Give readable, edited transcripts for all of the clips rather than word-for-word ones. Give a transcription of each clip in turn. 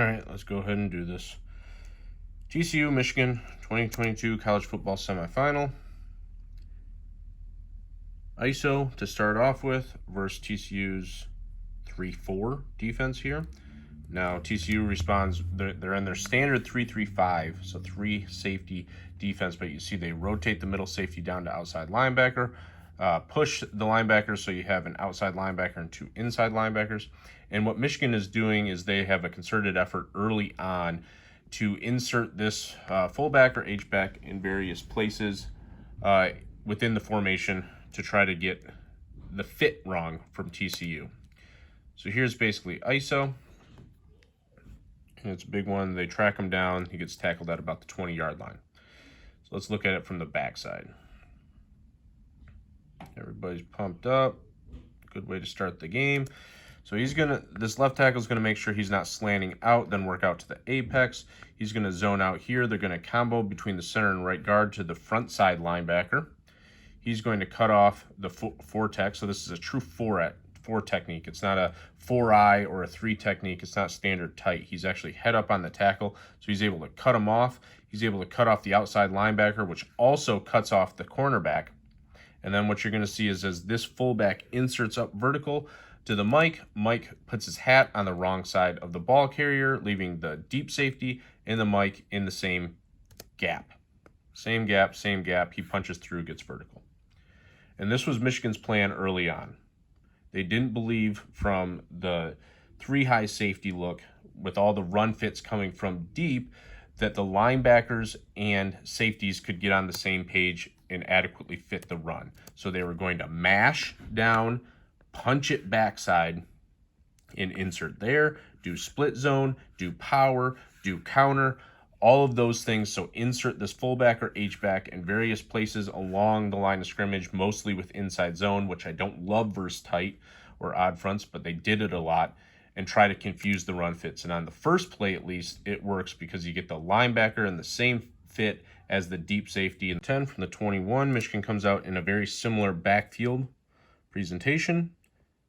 All right, let's go ahead and do this. TCU, Michigan, 2022 college football semifinal. ISO to start off with versus TCU's 3-4 defense here. Now TCU responds, they're in their standard 3-3-5, so 3 safety defense, but you see they rotate the middle safety down to outside linebacker, push the linebackers so you have an outside linebacker and 2 inside linebackers. And what Michigan is doing is they have a concerted effort early on to insert this fullback or H-back in various places within the formation to try to get the fit wrong from TCU. So here's basically ISO. And it's a big one. They track him down. He gets tackled at about the 20-yard line. So let's look at it from the backside. Everybody's pumped up. Good way to start the game. So this left tackle is gonna make sure he's not slanting out, then work out to the apex. He's gonna zone out here. They're gonna combo between the center and right guard to the front side linebacker. He's going to cut off the 4-tech. So this is a true 4 technique. It's not a 4-eye or a 3 technique. It's not standard tight. He's actually head up on the tackle, so he's able to cut him off. He's able to cut off the outside linebacker, which also cuts off the cornerback. And then what you're going to see is as this fullback inserts up vertical to the Mike puts his hat on the wrong side of the ball carrier, leaving the deep safety and the Mike in the same gap. Same gap. He punches through, gets vertical. And this was Michigan's plan early on. They didn't believe from the 3-high safety look with all the run fits coming from deep that the linebackers and safeties could get on the same page and adequately fit the run. So they were going to mash down, punch it backside, and insert there, do split zone, do power, do counter, all of those things. So insert this fullback or H-back in various places along the line of scrimmage, mostly with inside zone, which I don't love versus tight or odd fronts, but they did it a lot, and try to confuse the run fits. And on the first play, at least, it works because you get the linebacker in the same fit as the deep safety. And 10 from the 21, Michigan comes out in a very similar backfield presentation.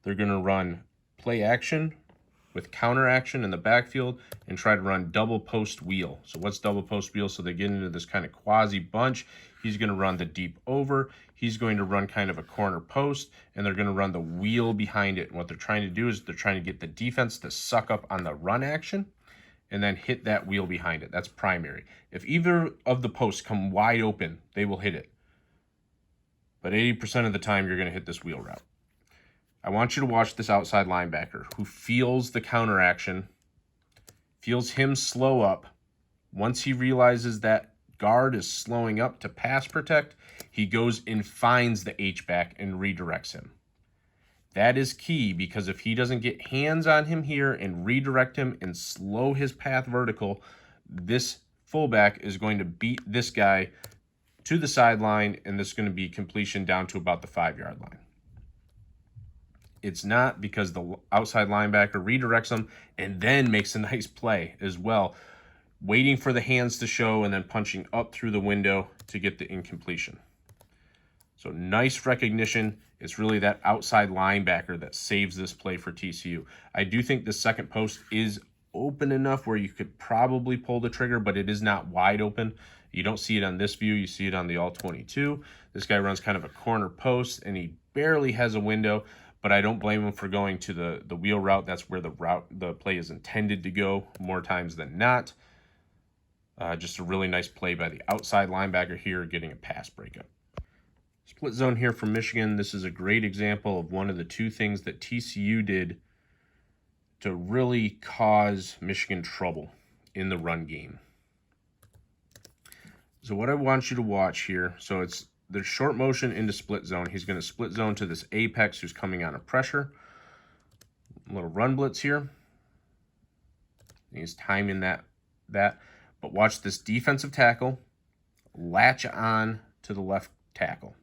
They're going to run play action with counter action in the backfield and try to run double post wheel. So what's double post wheel? So they get into this kind of quasi bunch. He's going to run the deep over. He's going to run kind of a corner post, and they're going to run the wheel behind it. And what they're trying to do is they're trying to get the defense to suck up on the run action and then hit that wheel behind it. That's primary. If either of the posts come wide open, they will hit it. But 80% of the time, you're going to hit this wheel route. I want you to watch this outside linebacker who feels the counter action, feels him slow up. Once he realizes that guard is slowing up to pass protect, he goes and finds the H-back and redirects him. That is key, because if he doesn't get hands on him here and redirect him and slow his path vertical, this fullback is going to beat this guy to the sideline, and this is going to be completion down to about the 5-yard line. It's not, because the outside linebacker redirects him and then makes a nice play as well, waiting for the hands to show and then punching up through the window to get the incompletion. So nice recognition. It's really that outside linebacker that saves this play for TCU. I do think the second post is open enough where you could probably pull the trigger, but it is not wide open. You don't see it on this view. You see it on the all-22. This guy runs kind of a corner post, and he barely has a window, but I don't blame him for going to the wheel route. That's where the play is intended to go more times than not. Just a really nice play by the outside linebacker here, getting a pass breakup. Split zone here from Michigan. This is a great example of one of the 2 things that TCU did to really cause Michigan trouble in the run game. So what I want you to watch here, so it's the short motion into split zone. He's going to split zone to this apex who's coming out of pressure. A little run blitz here. He's timing that. But watch this defensive tackle latch on to the left tackle.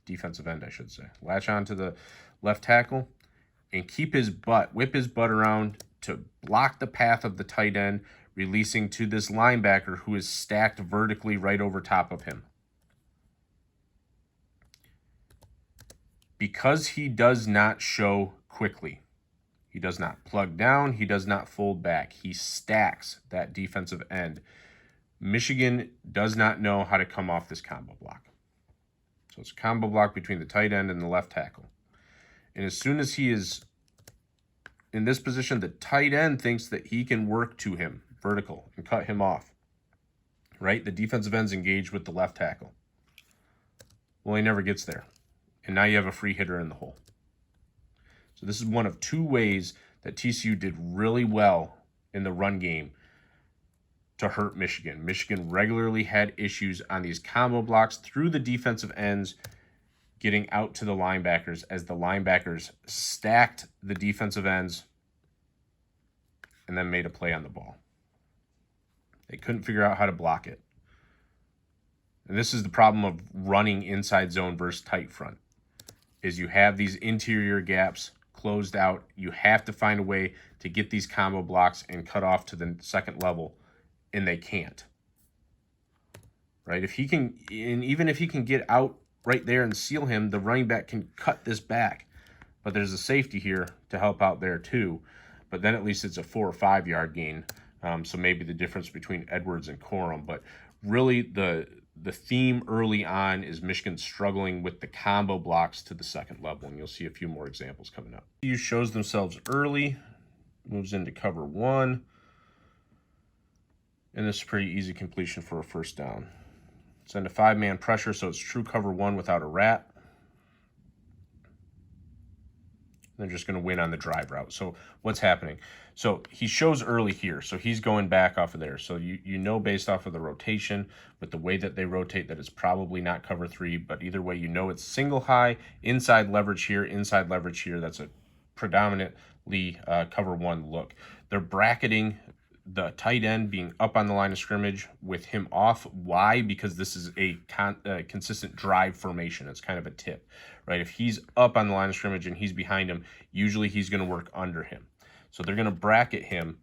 Defensive end, I should say. Latch on to the left tackle and keep his butt, whip his butt around to block the path of the tight end, releasing to this linebacker who is stacked vertically right over top of him. Because he does not show quickly, He does not plug down. He does not fold back. He stacks that defensive end. Michigan does not know how to come off this combo block. So it's a combo block between the tight end and the left tackle. And as soon as he is in this position, the tight end thinks that he can work to him vertical and cut him off. Right? The defensive end's engaged with the left tackle. Well, he never gets there. And now you have a free hitter in the hole. So this is one of two ways that TCU did really well in the run game to hurt Michigan. Michigan regularly had issues on these combo blocks through the defensive ends getting out to the linebackers as the linebackers stacked the defensive ends and then made a play on the ball. They couldn't figure out how to block it. And this is the problem of running inside zone versus tight front, is you have these interior gaps closed out. You have to find a way to get these combo blocks and cut off to the second level, and they can't. Right? If he can, and even if he can get out right there and seal him, the running back can cut this back. But there's a safety here to help out there too. But then at least it's a 4 or 5 yard gain. So maybe the difference between Edwards and Corum. But really the theme early on is Michigan struggling with the combo blocks to the second level. And you'll see a few more examples coming up. TCU shows themselves early, moves into cover 1. And this is pretty easy completion for a first down. Send a 5-man pressure, so it's true cover 1 without a rat. They're just going to win on the drive route. So what's happening? So he shows early here, so he's going back off of there. So you know based off of the rotation, with the way that they rotate, that it's probably not cover 3, but either way you know it's single high, inside leverage here, inside leverage here. That's a predominantly cover 1 look. They're bracketing the tight end being up on the line of scrimmage with him off. Why? Because this is a consistent drive formation. It's kind of a tip, right? If he's up on the line of scrimmage and he's behind him, usually he's going to work under him. So they're going to bracket him,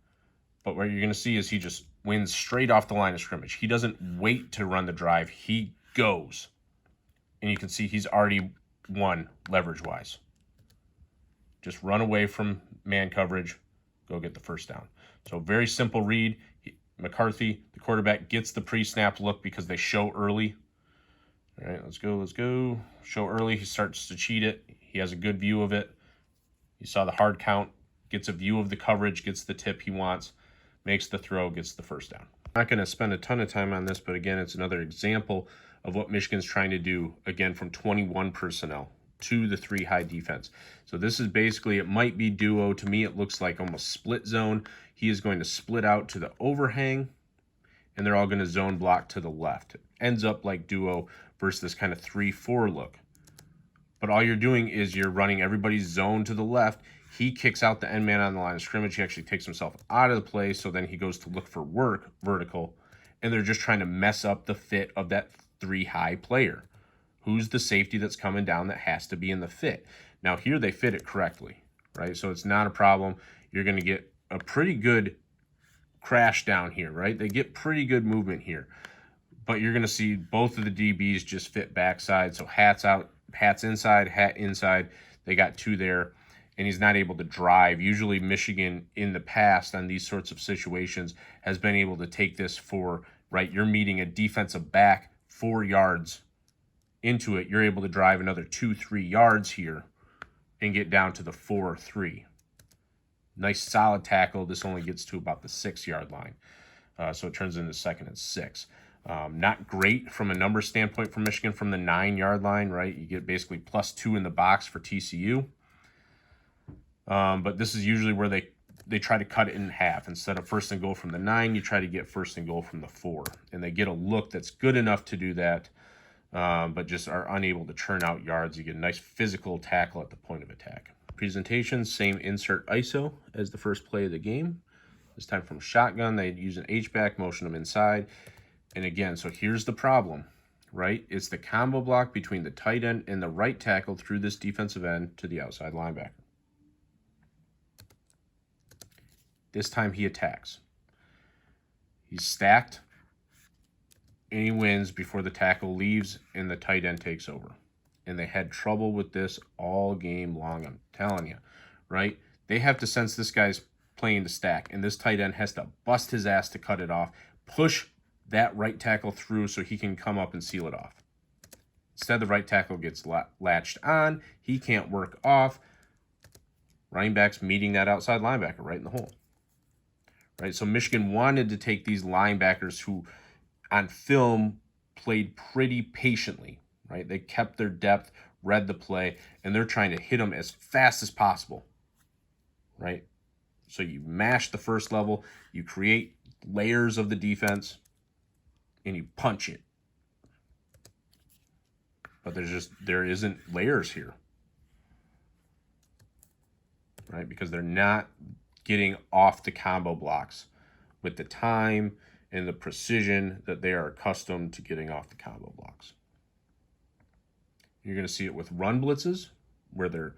but what you're going to see is he just wins straight off the line of scrimmage. He doesn't wait to run the drive. He goes. And you can see he's already won leverage-wise. Just run away from man coverage, go get the first down. So very simple read. McCarthy, the quarterback, gets the pre-snap look because they show early. All right, let's go. Show early. He starts to cheat it. He has a good view of it. You saw the hard count. Gets a view of the coverage, gets the tip he wants, makes the throw, gets the first down. I'm not going to spend a ton of time on this, but again, it's another example of what Michigan's trying to do, again, from 21 personnel to the 3 high defense. So this is basically, it might be duo. To me, it looks like almost split zone. He is going to split out to the overhang, and they're all going to zone block to the left. It ends up like duo versus this kind of 3-4 look. But all you're doing is you're running everybody's zone to the left. He kicks out the end man on the line of scrimmage. He actually takes himself out of the play, so then he goes to look for work vertical, and they're just trying to mess up the fit of that 3 high player. Who's the safety that's coming down that has to be in the fit? Now here they fit it correctly, right? So it's not a problem. You're going to get a pretty good crash down here, right? They get pretty good movement here. But you're going to see both of the DBs just fit backside. So hat's out, hat's inside, hat inside. They got 2 there, and he's not able to drive. Usually Michigan in the past on these sorts of situations has been able to take this for, right, you're meeting a defensive back 4 yards into it. You're able to drive another 2-3 yards here and get down to the 4-3. Nice solid tackle. This only gets to about the 6-yard line. So it turns into 2nd and 6. Not great from a number standpoint for Michigan from the 9-yard line, right? You get basically +2 in the box for TCU. But this is usually where they try to cut it in half. Instead of 1st and goal from the 9, you try to get 1st and goal from the 4. And they get a look that's good enough to do that, but just are unable to churn out yards. You get a nice physical tackle at the point of attack. Presentation, same insert ISO as the first play of the game. This time from shotgun, they use an H-back, motion them inside. And again, so here's the problem, right? It's the combo block between the tight end and the right tackle through this defensive end to the outside linebacker. This time he attacks. He's stacked, and he wins before the tackle leaves and the tight end takes over. And they had trouble with this all game long, I'm telling you, right? They have to sense this guy's playing to stack, and this tight end has to bust his ass to cut it off, push that right tackle through so he can come up and seal it off. Instead, the right tackle gets latched on. He can't work off. Running back's meeting that outside linebacker right in the hole. Right, so Michigan wanted to take these linebackers who, on film, played pretty patiently. Right, they kept their depth, read the play, and they're trying to hit them as fast as possible. Right, so you mash the first level, you create layers of the defense, and you punch it. But there isn't layers here. Right, because they're not getting off the combo blocks with the time and the precision that they are accustomed to getting off the combo blocks. You're going to see it with run blitzes where they're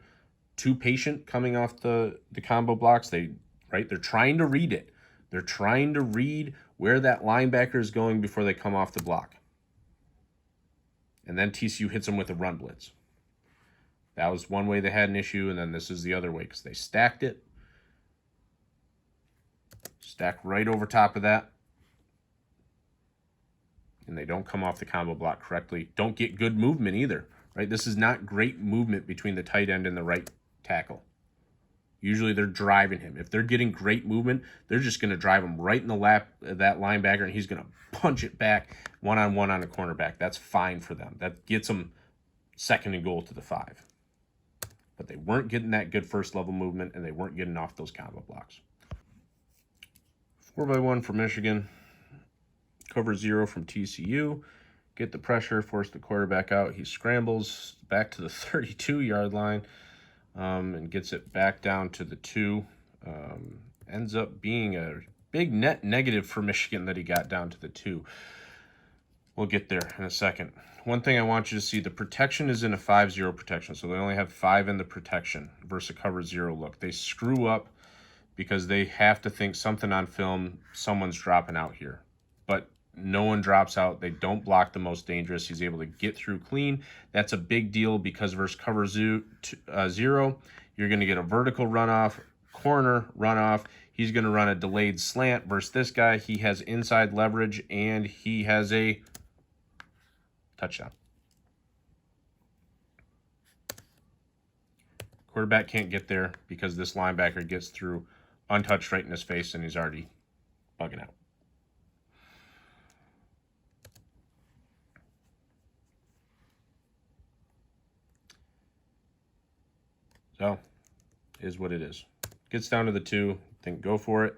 too patient coming off the combo blocks. They're trying to read it. They're trying to read where that linebacker is going before they come off the block. And then TCU hits them with a run blitz. That was one way they had an issue, and then this is the other way because they stacked it. Stack right over top of that. And they don't come off the combo block correctly. Don't get good movement either. Right? This is not great movement between the tight end and the right tackle. Usually they're driving him. If they're getting great movement, they're just going to drive him right in the lap of that linebacker, and he's going to punch it back one-on-one on a cornerback. That's fine for them. That gets them 2nd and goal to the 5. But they weren't getting that good first-level movement, and they weren't getting off those combo blocks. 4x1 for Michigan. Cover 0 from TCU. Get the pressure, force the quarterback out. He scrambles back to the 32-yard line and gets it back down to the 2. Ends up being a big net negative for Michigan that he got down to the 2. We'll get there in a second. One thing I want you to see, the protection is in a 5-0 protection, so they only have 5 in the protection versus a cover 0 look. They screw up because they have to think something on film, someone's dropping out here. But no one drops out. They don't block the most dangerous. He's able to get through clean. That's a big deal because versus cover 0, you're going to get a vertical runoff, corner runoff. He's going to run a delayed slant versus this guy. He has inside leverage, and he has a touchdown. Quarterback can't get there because this linebacker gets through untouched right in his face, and he's already bugging out. So, is what it is. Gets down to the 2, think go for it.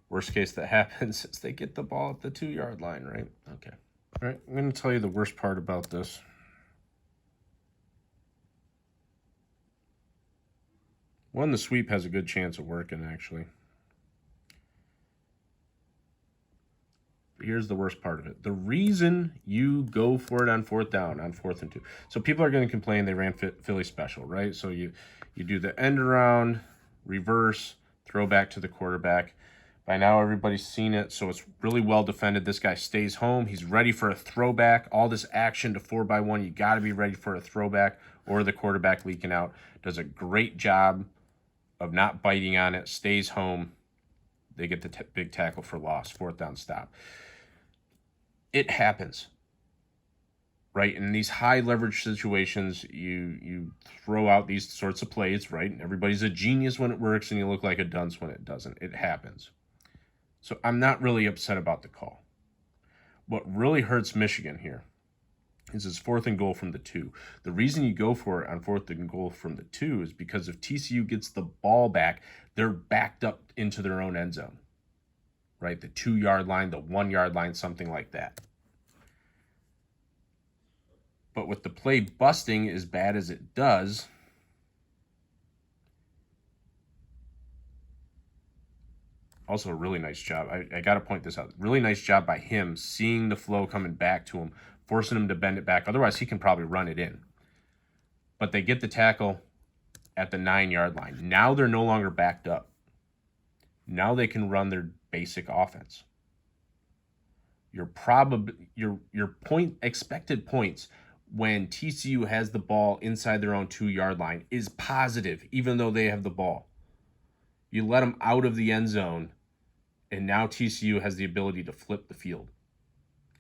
Worst case that happens is they get the ball at the 2-yard line, right? Okay. All right, I'm going to tell you the worst part about this. One, the sweep has a good chance of working, actually. But here's the worst part of it. The reason you go for it on 4th down, on 4th and 2. So people are going to complain they ran Philly special, right? So you do the end around, reverse, throw back to the quarterback. By now, everybody's seen it, so it's really well defended. This guy stays home. He's ready for a throwback. All this action to 4x1, you got to be ready for a throwback or the quarterback leaking out. Does a great job of not biting on it, stays home. They get the big tackle for loss, 4th down stop. It happens, right? In these high leverage situations, you throw out these sorts of plays, right? Everybody's a genius when it works, and you look like a dunce when it doesn't. It happens. So I'm not really upset about the call. What really hurts Michigan here is it's 4th and goal from the 2. The reason you go for it on 4th and goal from the 2 is because if TCU gets the ball back, they're backed up into their own end zone, right? The 2-yard line, the 1-yard line, something like that. But with the play busting as bad as it does, also a really nice job. I got to point this out. Really nice job by him seeing the flow coming back to him, forcing him to bend it back. Otherwise, he can probably run it in. But they get the tackle at the 9-yard line. Now they're no longer backed up. Now they can run their basic offense. Your expected points when TCU has the ball inside their own 2-yard line is positive, even though they have the ball. You let them out of the end zone, and now TCU has the ability to flip the field.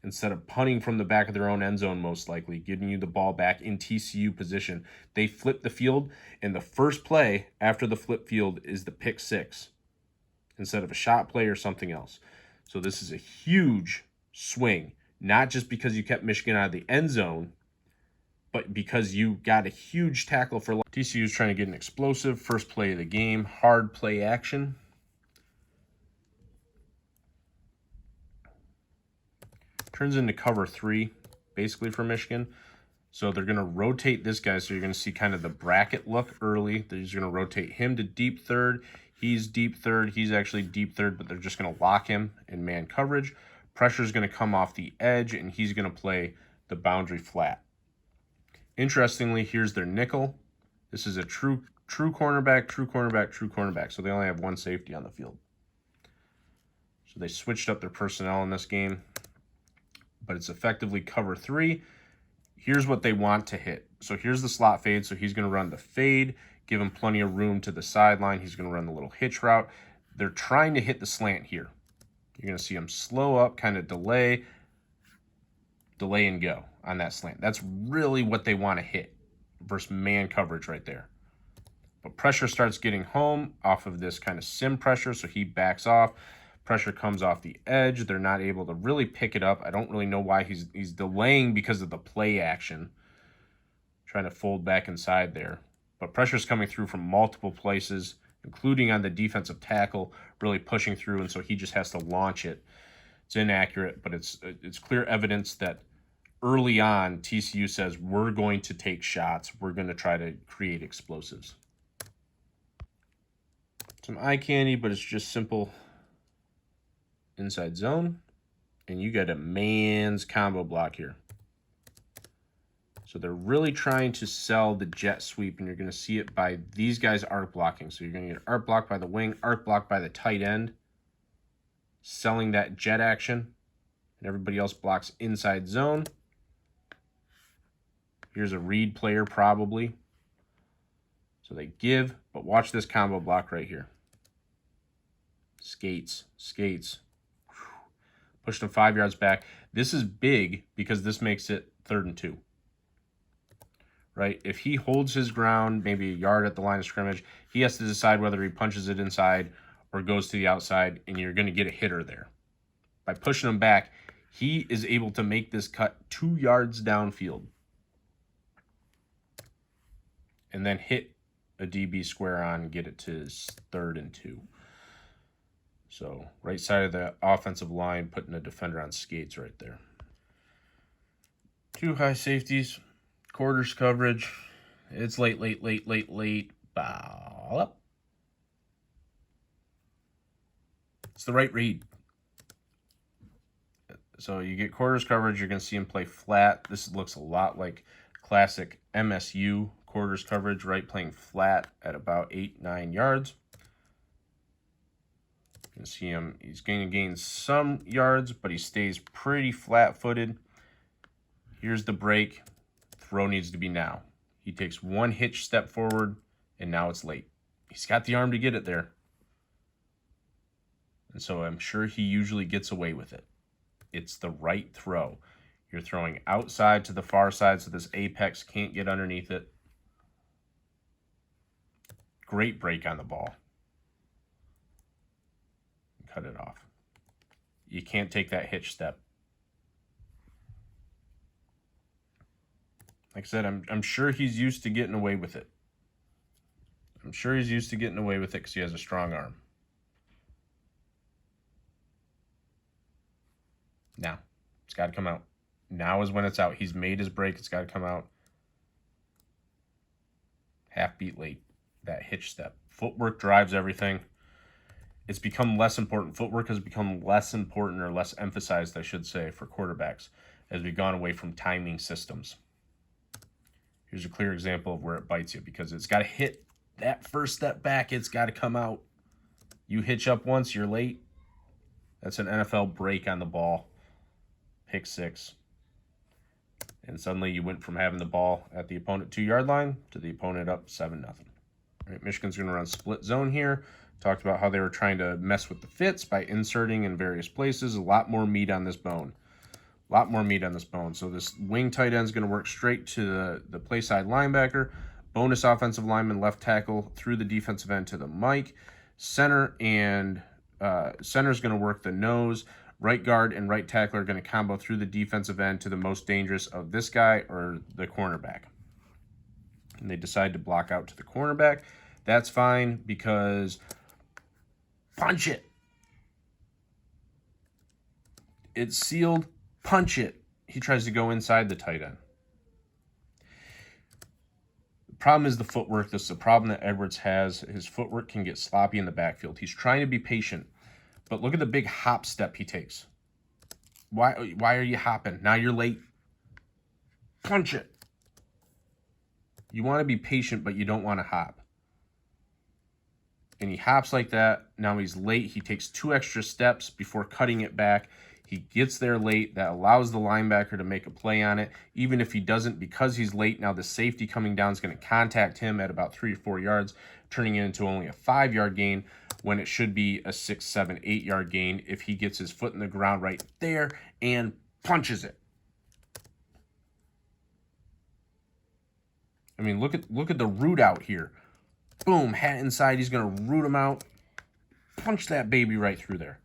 Instead of punting from the back of their own end zone, most likely, giving you the ball back in TCU position, they flip the field, and the first play after the flip field is the pick six instead of a shot play or something else. So this is a huge swing, not just because you kept Michigan out of the end zone, but because you got a huge tackle for TCU is trying to get an explosive first play of the game, hard play action. Turns into cover 3, basically, for Michigan. So they're going to rotate this guy. So you're going to see kind of the bracket look early. They're just going to rotate him to deep third. He's deep third. He's actually deep third, but they're just going to lock him in man coverage. Pressure is going to come off the edge, and he's going to play the boundary flat. Interestingly, here's their nickel. This is a true cornerback, true cornerback, true cornerback. So they only have one safety on the field. So they switched up their personnel in this game, but it's effectively cover 3. Here's what they want to hit. So here's the slot fade. So he's going to run the fade, give him plenty of room to the sideline. He's going to run the little hitch route. They're trying to hit the slant here. You're going to see him slow up, kind of delay and go on that slant. That's really what they want to hit versus man coverage right there. But pressure starts getting home off of this kind of sim pressure, so he backs off. Pressure comes off the edge. They're not able to really pick it up. I don't really know why he's delaying because of the play action. Trying to fold back inside there. But pressure's coming through from multiple places, including on the defensive tackle, really pushing through, and so he just has to launch it. It's inaccurate, but it's clear evidence that early on, TCU says, we're going to take shots. We're going to try to create explosives. Some eye candy, but it's just simple inside zone, and you got a man's combo block here. So they're really trying to sell the jet sweep, and you're going to see it by these guys arc blocking. So you're going to get arc block by the wing, arc block by the tight end, selling that jet action, and everybody else blocks inside zone. Here's a read player probably. So they give, but watch this combo block right here. Skates. Pushed him 5 yards back. This is big because this makes it 3rd and 2. Right? If he holds his ground, maybe a yard at the line of scrimmage, he has to decide whether he punches it inside or goes to the outside, and you're going to get a hitter there. By pushing him back, he is able to make this cut 2 yards downfield and then hit a DB square on and get it to his 3rd and 2. So right side of the offensive line, putting a defender on skates right there. 2 high safeties, quarters coverage. It's late. Ball up. It's the right read. So you get quarters coverage. You're going to see him play flat. This looks a lot like classic MSU quarters coverage, right? Playing flat at about 8-9 yards. You can see him, he's going to gain some yards, but he stays pretty flat-footed. Here's the break. Throw needs to be now. He takes 1 hitch step forward, and now it's late. He's got the arm to get it there. And so I'm sure he usually gets away with it. It's the right throw. You're throwing outside to the far side so this apex can't get underneath it. Great break on the ball. Cut it off. You can't take that hitch step. Like I said, I'm sure he's used to getting away with it. I'm sure he's used to getting away with it because he has a strong arm. Now, it's got to come out. Now is when it's out. He's made his break. It's got to come out. Half beat late. That hitch step. Footwork drives everything. It's become less important. Footwork has become less important, or less emphasized, I should say, for quarterbacks as we've gone away from timing systems. Here's a clear example of where it bites you, because it's got to hit that first step back. It's got to come out. You hitch up once, you're late. That's an NFL break on the ball. Pick 6. And suddenly you went from having the ball at the opponent 2-yard line to the opponent up 7-0. All right, Michigan's going to run split zone here. Talked about how they were trying to mess with the fits by inserting in various places. A lot more meat on this bone. A lot more meat on this bone. So this wing tight end is going to work straight to the play side linebacker. Bonus offensive lineman, left tackle through the defensive end to the Mike. Center and center is going to work the nose. Right guard and right tackle are going to combo through the defensive end to the most dangerous of this guy or the cornerback. And they decide to block out to the cornerback. That's fine because punch it. It's sealed. Punch it. He tries to go inside the tight end. The problem is the footwork. This is a problem that Edwards has. His footwork can get sloppy in the backfield. He's trying to be patient, but look at the big hop step he takes. Why are you hopping? Now you're late. Punch it. You want to be patient, but you don't want to hop. And he hops like that. Now he's late. He takes 2 extra steps before cutting it back. He gets there late. That allows the linebacker to make a play on it. Even if he doesn't, because he's late, now the safety coming down is going to contact him at about 3 or 4 yards, turning it into only a 5-yard gain when it should be a 6, 7, 8-yard gain if he gets his foot in the ground right there and punches it. I mean, look at the root out here. Boom, hat inside. He's going to root him out. Punch that baby right through there.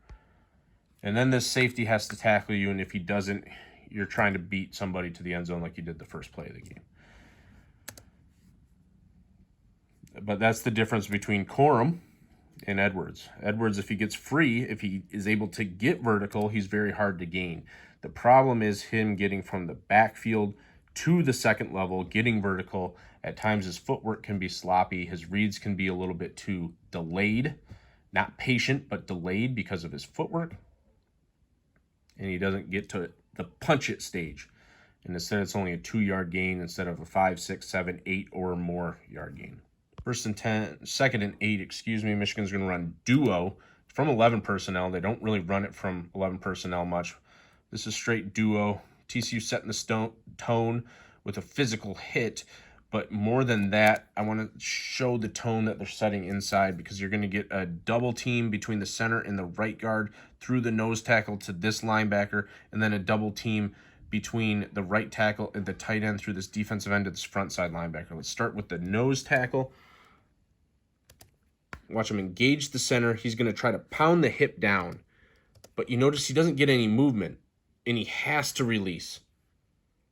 And then this safety has to tackle you, and if he doesn't, you're trying to beat somebody to the end zone like you did the first play of the game. But that's the difference between Corum and Edwards. Edwards, if he gets free, if he is able to get vertical, he's very hard to gain. The problem is him getting from the backfield to the second level, getting vertical. At times his footwork can be sloppy. His reads can be a little bit too delayed. Not patient, but delayed because of his footwork. And he doesn't get to the punch it stage. And instead it's only a 2-yard gain instead of a 5, 6, 7, 8 or more yard gain. First and 10, second and 8, Michigan's going to run duo from 11 personnel. They don't really run it from 11 personnel much. This is straight duo. TCU setting the tone with a physical hit. But more than that, I want to show the tone that they're setting inside, because you're going to get a double team between the center and the right guard through the nose tackle to this linebacker, and then a double team between the right tackle and the tight end through this defensive end to this front side linebacker. Let's start with the nose tackle. Watch him engage the center. He's going to try to pound the hip down, but you notice he doesn't get any movement, and he has to release,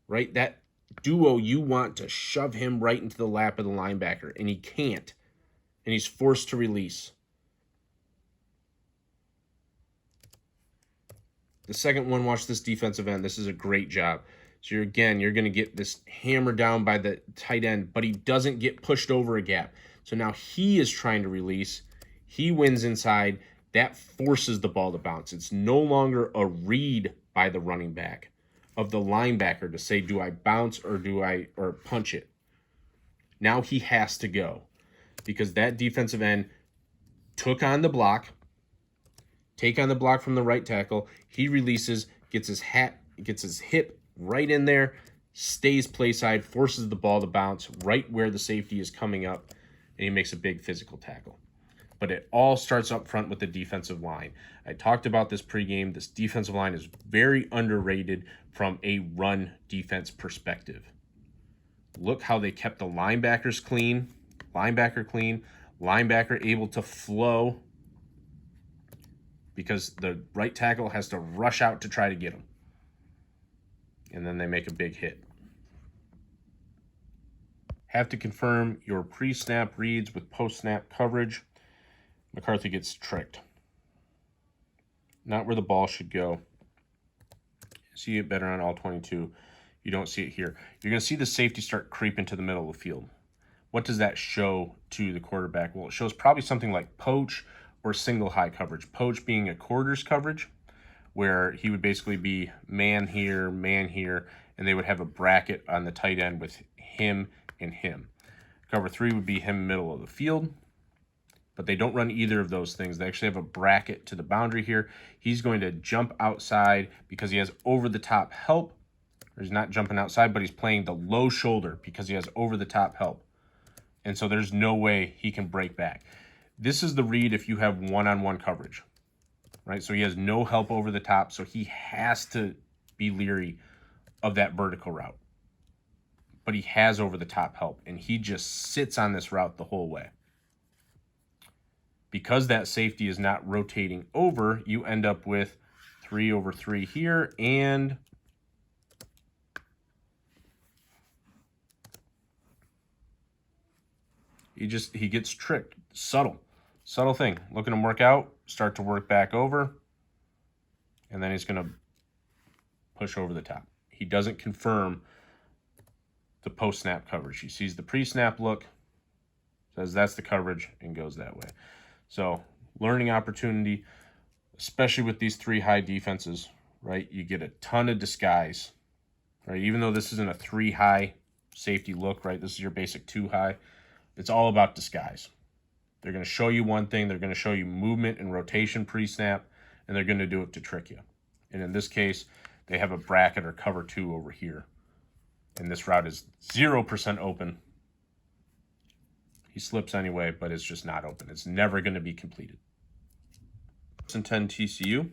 right? That duo, you want to shove him right into the lap of the linebacker, and he can't, and he's forced to release. The second one, watch this defensive end. This is a great job. So you're going to get this hammer down by the tight end, but he doesn't get pushed over a gap. So now he is trying to release. He wins inside. That forces the ball to bounce. It's no longer a read by the running back of the linebacker to say, do I bounce or punch it? Now he has to go, because that defensive end took on the block, take on the block from the right tackle. He releases, gets his hip right in there, stays play side, forces the ball to bounce right where the safety is coming up, and he makes a big physical tackle. But it all starts up front with the defensive line. I talked about this pregame. This defensive line is very underrated from a run defense perspective. Look how they kept the linebackers clean, linebacker able to flow, because the right tackle has to rush out to try to get him. And then they make a big hit. Have to confirm your pre-snap reads with post-snap coverage. McCarthy gets tricked. Not where the ball should go. See it better on all 22. You don't see it here. You're going to see the safety start creeping to the middle of the field. What does that show to the quarterback? Well, it shows probably something like poach or single high coverage. Poach being a quarters coverage, where he would basically be man here, and they would have a bracket on the tight end with him and him. Cover 3 would be him middle of the field, but they don't run either of those things. They actually have a bracket to the boundary here. He's going to jump outside because he has over-the-top help. Or he's not jumping outside, but he's playing the low shoulder because he has over-the-top help. And so there's no way he can break back. This is the read if you have one-on-one coverage, right? So he has no help over the top, so he has to be leery of that vertical route. But he has over the top help, and he just sits on this route the whole way. Because that safety is not rotating over, you end up with 3/3 here, and he gets tricked. Subtle thing. Look at him work out, start to work back over, and then he's going to push over the top. He doesn't confirm the post-snap coverage. He sees the pre-snap look, says that's the coverage, and goes that way. So, learning opportunity, especially with these 3 high defenses, right? You get a ton of disguise, right? Even though this isn't a 3 high safety look, right? This is your basic 2 high. It's all about disguise. They're going to show you one thing. They're going to show you movement and rotation pre-snap, and they're going to do it to trick you. And in this case, they have a bracket or cover 2 over here. And this route is 0% open. He slips anyway, but it's just not open. It's never going to be completed. 1st and 10 TCU.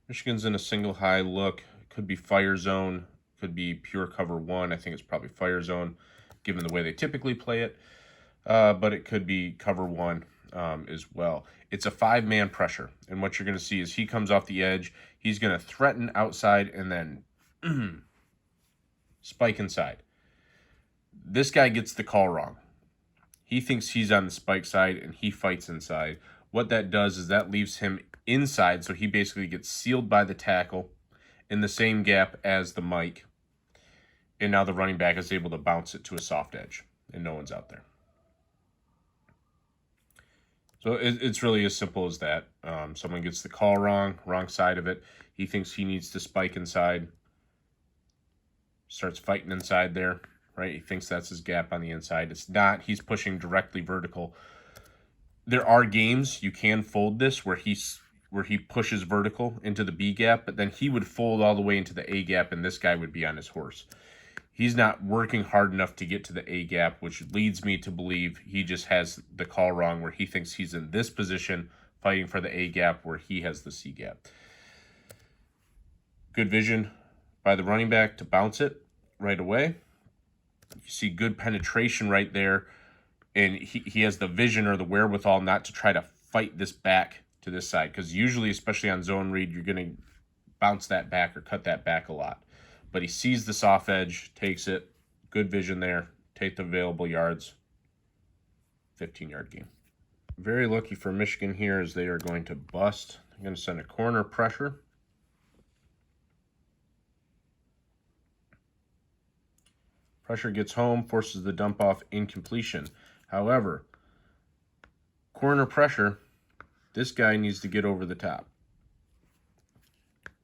Michigan's in a single high look. Could be fire zone. Could be pure cover 1. I think it's probably fire zone, given the way they typically play it. But it could be cover 1 as well. It's a 5-man pressure. And what you're going to see is he comes off the edge. He's going to threaten outside and then spike inside. This guy gets the call wrong. He thinks he's on the spike side and he fights inside. What that does is that leaves him inside, so he basically gets sealed by the tackle in the same gap as the mic. And now the running back is able to bounce it to a soft edge, and no one's out there. So it's really as simple as that. Someone gets the call wrong side of it. He thinks he needs to spike inside. Starts fighting inside there, right? He thinks that's his gap on the inside. It's not. He's pushing directly vertical. There are games you can fold this where he pushes vertical into the B gap, but then he would fold all the way into the A gap, and this guy would be on his horse. He's not working hard enough to get to the A gap, which leads me to believe he just has the call wrong where he thinks he's in this position fighting for the A gap where he has the C gap. Good vision by the running back to bounce it right away. You see good penetration right there, and he has the vision or the wherewithal not to try to fight this back to this side, because usually, especially on zone read, you're going to bounce that back or cut that back a lot. But he sees the soft edge, takes it, good vision there, take the available yards, 15-yard gain. Very lucky for Michigan here as they are going to bust. They're going to send a corner pressure. Pressure gets home, forces the dump off, incompletion. However, corner pressure, this guy needs to get over the top.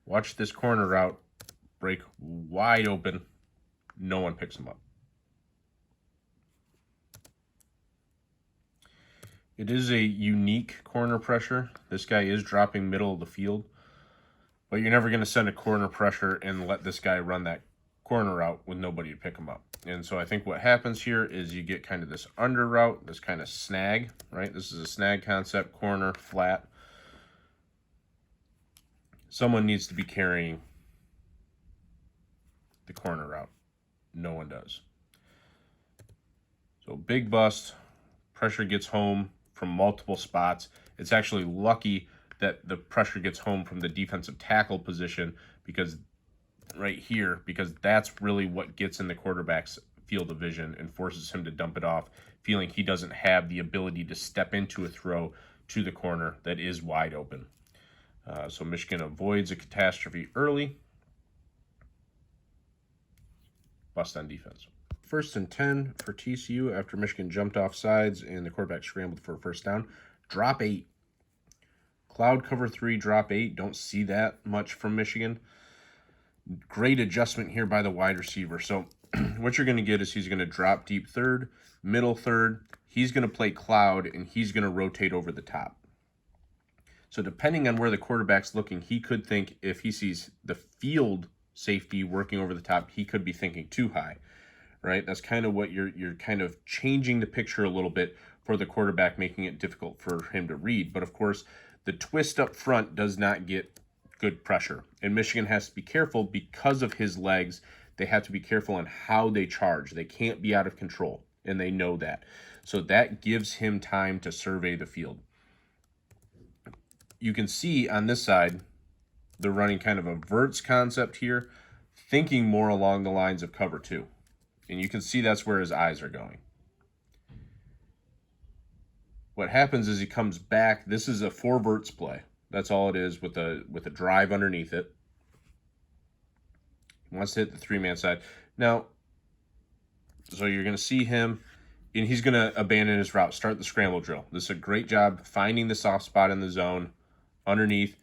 Watch this corner route break wide open. No one picks him up. It is a unique corner pressure. This guy is dropping middle of the field, but you're never going to send a corner pressure and let this guy run that corner route with nobody to pick him up. And so I think what happens here is you get kind of this under route, this kind of snag, right? This is a snag concept, corner, flat. Someone needs to be carrying the corner route. No one does. So big bust, pressure gets home from multiple spots. It's actually lucky that the pressure gets home from the defensive tackle position, because right here, because that's really what gets in the quarterback's field of vision and forces him to dump it off, feeling he doesn't have the ability to step into a throw to the corner that is wide open. So Michigan avoids a catastrophe early. Bust on defense. 1st and 10 for TCU after Michigan jumped off sides and the quarterback scrambled for a first down. Drop 8. Cloud cover 3, drop 8. Don't see that much from Michigan. Great adjustment here by the wide receiver. So what you're going to get is he's going to drop deep third, middle third. He's going to play cloud, and he's going to rotate over the top. So depending on where the quarterback's looking, he could think if he sees the field safety working over the top, he could be thinking too high, right? That's kind of what you're kind of changing the picture a little bit for the quarterback, making it difficult for him to read. But of course, the twist up front does not get good pressure. And Michigan has to be careful because of his legs. They have to be careful on how they charge. They can't be out of control, and they know that. So that gives him time to survey the field. You can see on this side, they're running kind of a verts concept here, thinking more along the lines of cover two. And you can see that's where his eyes are going. What happens is he comes back. This is a 4 verts play. That's all it is with a drive underneath it. He wants to hit the 3-man side. Now, so you're going to see him, and he's going to abandon his route, start the scramble drill. This is a great job finding the soft spot in the zone underneath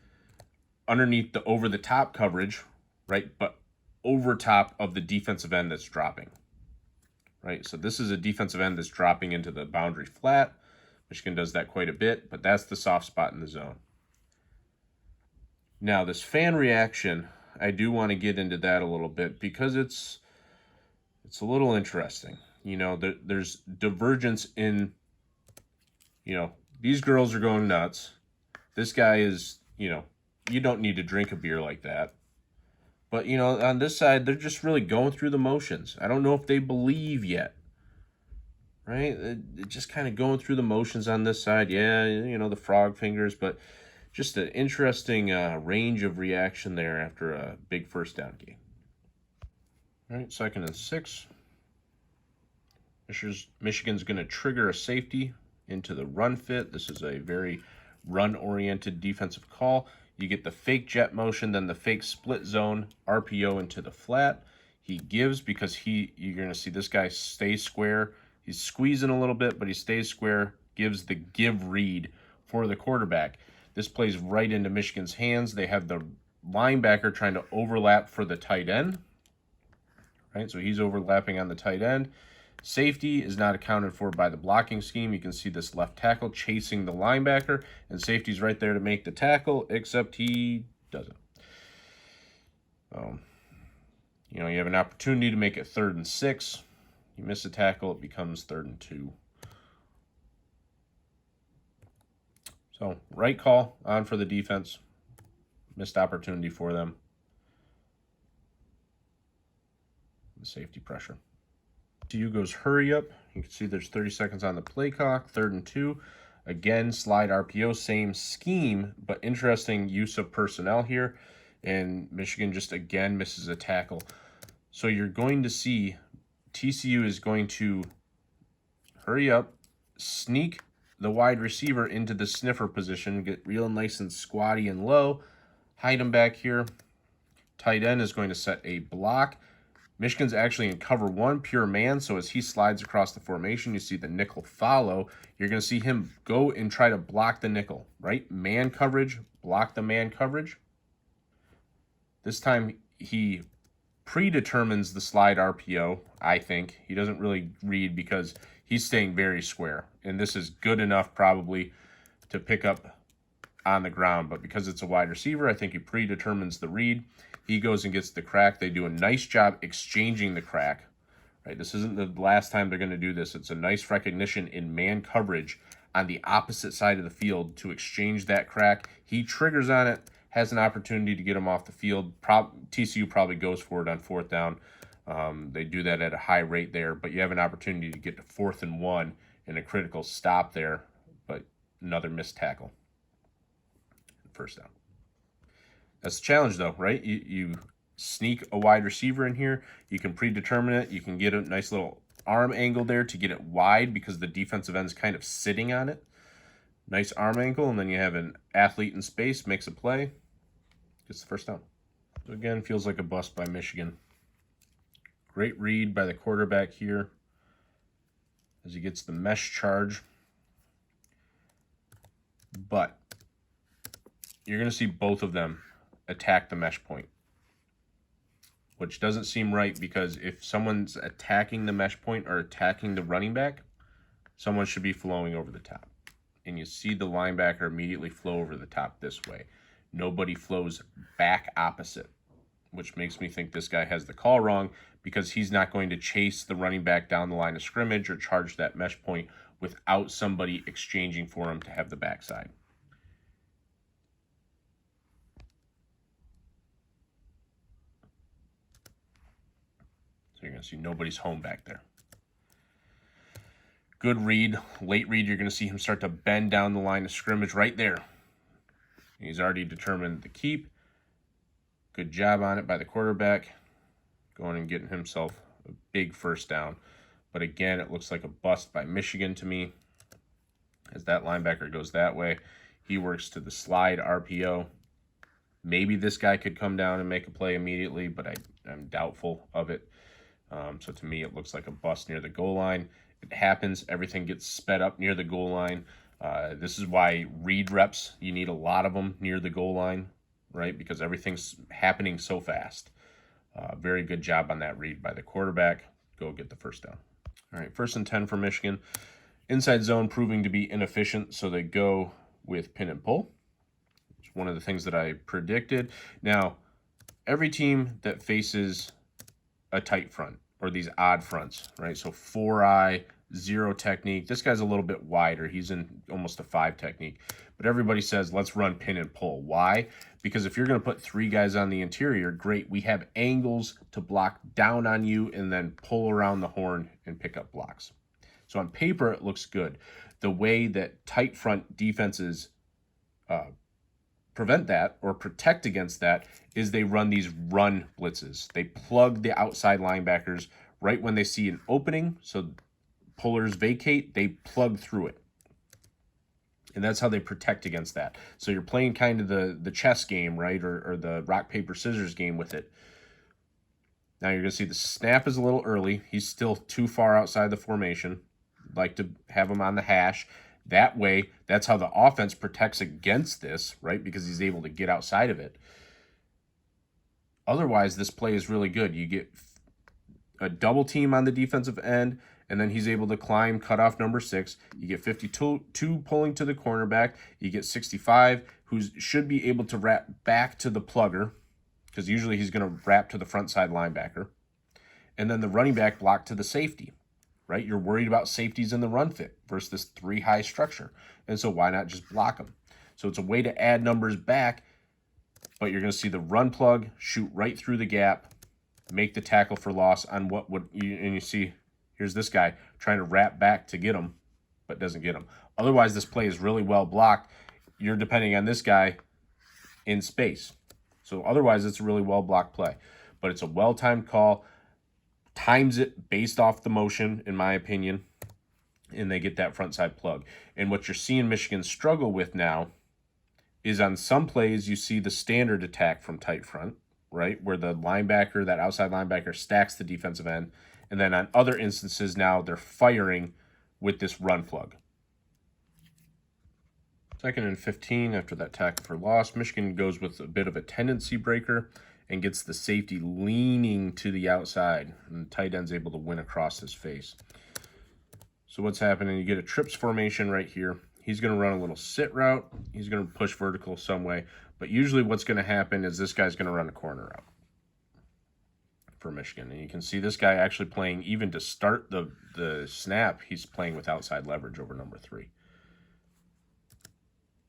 the over-the-top coverage, right, but over top of the defensive end that's dropping, right? So this is a defensive end that's dropping into the boundary flat. Michigan does that quite a bit, but that's the soft spot in the zone. Now, this fan reaction, I do want to get into that a little bit because it's a little interesting. You know, there's divergence in, you know, these girls are going nuts. This guy is, you know, you don't need to drink a beer like that. But, you know, on this side, they're just really going through the motions. I don't know if they believe yet, right? They're just kind of going through the motions on this side. Yeah, you know, the frog fingers, but just an interesting range of reaction there after a big first down game. All right, 2nd and 6. Michigan's going to trigger a safety into the run fit. This is a very run-oriented defensive call. You get the fake jet motion, then the fake split zone RPO into the flat. He gives because you're going to see this guy stay square. He's squeezing a little bit, but he stays square, gives the give read for the quarterback. This plays right into Michigan's hands. They have the linebacker trying to overlap for the tight end, right? So he's overlapping on the tight end. Safety is not accounted for by the blocking scheme. You can see this left tackle chasing the linebacker, and safety's right there to make the tackle, except he doesn't. You know, you have an opportunity to make it 3rd and 6. You miss a tackle, it becomes 3rd and 2. So, right call on for the defense. Missed opportunity for them. The safety pressure. TCU goes hurry up. You can see there's 30 seconds on the play clock. 3rd and 2. Again, slide RPO, same scheme, but interesting use of personnel here. And Michigan just again misses a tackle. So you're going to see TCU is going to hurry up, sneak the wide receiver into the sniffer position, get real nice and squatty and low, hide him back here. Tight end is going to set a block. Michigan's actually in cover 1, pure man, so as he slides across the formation, you see the nickel follow. You're going to see him go and try to block the nickel, right? Man coverage, block the man coverage. This time he predetermines the slide RPO, I think. He doesn't really read because he's staying very square. And this is good enough probably to pick up on the ground. But because it's a wide receiver, I think he predetermines the read. He goes and gets the crack. They do a nice job exchanging the crack. Right? This isn't the last time they're going to do this. It's a nice recognition in man coverage on the opposite side of the field to exchange that crack. He triggers on it, has an opportunity to get him off the field. TCU probably goes for it on 4th down. They do that at a high rate there, but you have an opportunity to get to 4th and 1 and a critical stop there, but another missed tackle. 1st down. That's the challenge, though, right? You sneak a wide receiver in here. You can predetermine it. You can get a nice little arm angle there to get it wide because the defensive end's kind of sitting on it. Nice arm angle, and then you have an athlete in space, makes a play, gets the 1st down. So again, feels like a bust by Michigan. Great read by the quarterback here as he gets the mesh charge. But you're going to see both of them attack the mesh point, which doesn't seem right because if someone's attacking the mesh point or attacking the running back, someone should be flowing over the top. And you see the linebacker immediately flow over the top this way. Nobody flows back opposite, which makes me think this guy has the call wrong because he's not going to chase the running back down the line of scrimmage or charge that mesh point without somebody exchanging for him to have the backside. So you're going to see nobody's home back there. Good read, late read. You're going to see him start to bend down the line of scrimmage right there. He's already determined the keep. Good job on it by the quarterback, going and getting himself a big first down. But again, it looks like a bust by Michigan to me, as that linebacker goes that way. He works to the slide RPO. Maybe this guy could come down and make a play immediately, but I'm doubtful of it. So to me, it looks like a bust near the goal line. It happens. Everything gets sped up near the goal line. This is why read reps, you need a lot of them near the goal line, right? Because everything's happening so fast. Very good job on that read by the quarterback. Go get the first down. All right, 1st and 10 for Michigan. Inside zone proving to be inefficient, so they go with pin and pull. It's one of the things that I predicted. Now, every team that faces a tight front, or these odd fronts, right? So 4-eye, 0 technique. This guy's a little bit wider. He's in almost a 5 technique. But everybody says, let's run pin and pull. Why? Because if you're going to put 3 guys on the interior, great. We have angles to block down on you and then pull around the horn and pick up blocks. So on paper, it looks good. The way that tight front defenses prevent that or protect against that is they run these run blitzes. They plug the outside linebackers right when they see an opening. So pullers vacate, they plug through it. And that's how they protect against that. So you're playing kind of the chess game, right? Or the rock, paper, scissors game with it. Now you're going to see the snap is a little early. He's still too far outside the formation. Like to have him on the hash. That way, that's how the offense protects against this, right? Because he's able to get outside of it. Otherwise, this play is really good. You get a double team on the defensive end, and then he's able to climb cutoff number 6. You get 52 pulling to the cornerback. You get 65, who should be able to wrap back to the plugger, because usually he's going to wrap to the front side linebacker. And then the running back block to the safety, right? You're worried about safeties in the run fit versus this 3-high structure. And so why not just block them? So it's a way to add numbers back, but you're going to see the run plug shoot right through the gap, make the tackle for loss on what would, and you see, here's this guy trying to wrap back to get him, but doesn't get him. Otherwise, this play is really well blocked. You're depending on this guy in space. So otherwise, it's a really well blocked play. But it's a well-timed call. Times it based off the motion, in my opinion, and they get that front side plug. And what you're seeing Michigan struggle with now is on some plays, you see the standard attack from tight front, right? Where the linebacker, that outside linebacker, stacks the defensive end. And then on other instances now, they're firing with this run plug. 2nd and 15 after that tackle for loss. Michigan goes with a bit of a tendency breaker and gets the safety leaning to the outside. And the tight end's able to win across his face. So what's happening? You get a trips formation right here. He's going to run a little sit route. He's going to push vertical some way. But usually what's going to happen is this guy's going to run a corner route for Michigan. And you can see this guy actually playing, even to start the snap, he's playing with outside leverage over number 3.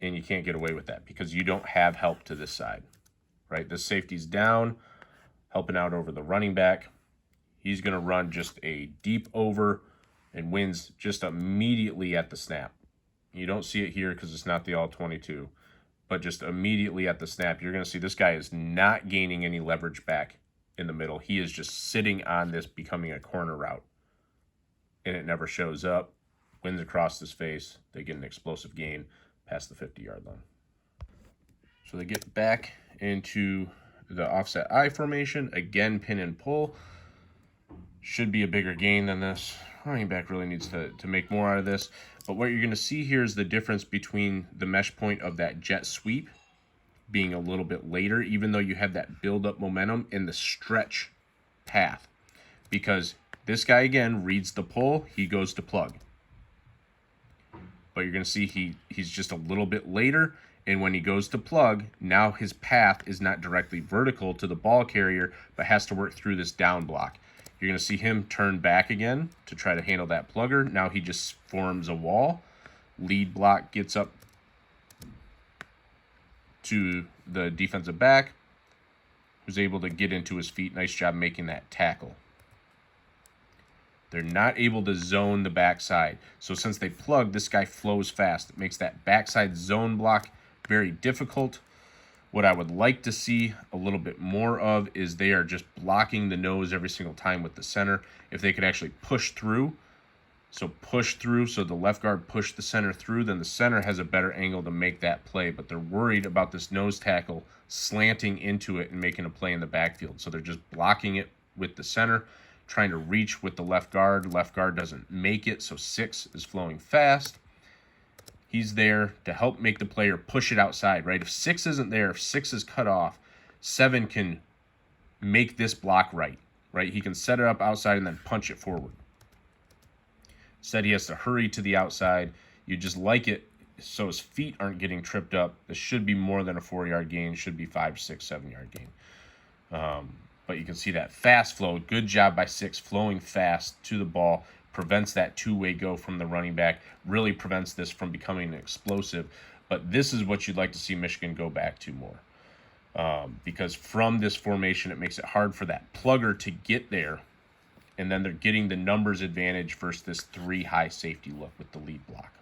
And you can't get away with that because you don't have help to this side, right? The safety's down, helping out over the running back. He's going to run just a deep over and wins just immediately at the snap. You don't see it here because it's not the all-22, but just immediately at the snap, you're going to see this guy is not gaining any leverage back in the middle. He is just sitting on this, becoming a corner route, and it never shows up. Wins across his face. They get an explosive gain past the 50-yard line. So they get back into the offset I formation. Again, pin and pull. Should be a bigger gain than this. Running back really needs to make more out of this. But what you're going to see here is the difference between the mesh point of that jet sweep being a little bit later, even though you have that build-up momentum, in the stretch path. Because this guy, again, reads the pull, he goes to plug. But you're going to see he's just a little bit later, and when he goes to plug, now his path is not directly vertical to the ball carrier, but has to work through this down block. You're going to see him turn back again to try to handle that plugger. Now he just forms a wall. Lead block gets up to the defensive back, who's able to get into his feet. Nice job making that tackle. They're not able to zone the backside. So since they plug, this guy flows fast. It makes that backside zone block very difficult. What I would like to see a little bit more of is they are just blocking the nose every single time with the center. If they could actually push through, so the left guard push the center through, then the center has a better angle to make that play. But they're worried about this nose tackle slanting into it and making a play in the backfield. So they're just blocking it with the center, trying to reach with the left guard. Left guard doesn't make it, so 6 is flowing fast. He's there to help make the player push it outside, right? If 6 isn't there, if 6 is cut off, 7 can make this block right? He can set it up outside and then punch it forward. Instead, he has to hurry to the outside. You just like it so his feet aren't getting tripped up. This should be more than a 4-yard gain. Should be 5, 6, 7-yard gain. But you can see that fast flow. Good job by 6, flowing fast to the ball. Prevents that two-way go from the running back. Really prevents this from becoming explosive. But this is what you'd like to see Michigan go back to more. Because from this formation, it makes it hard for that plugger to get there. And then they're getting the numbers advantage versus this 3 high safety look with the lead block.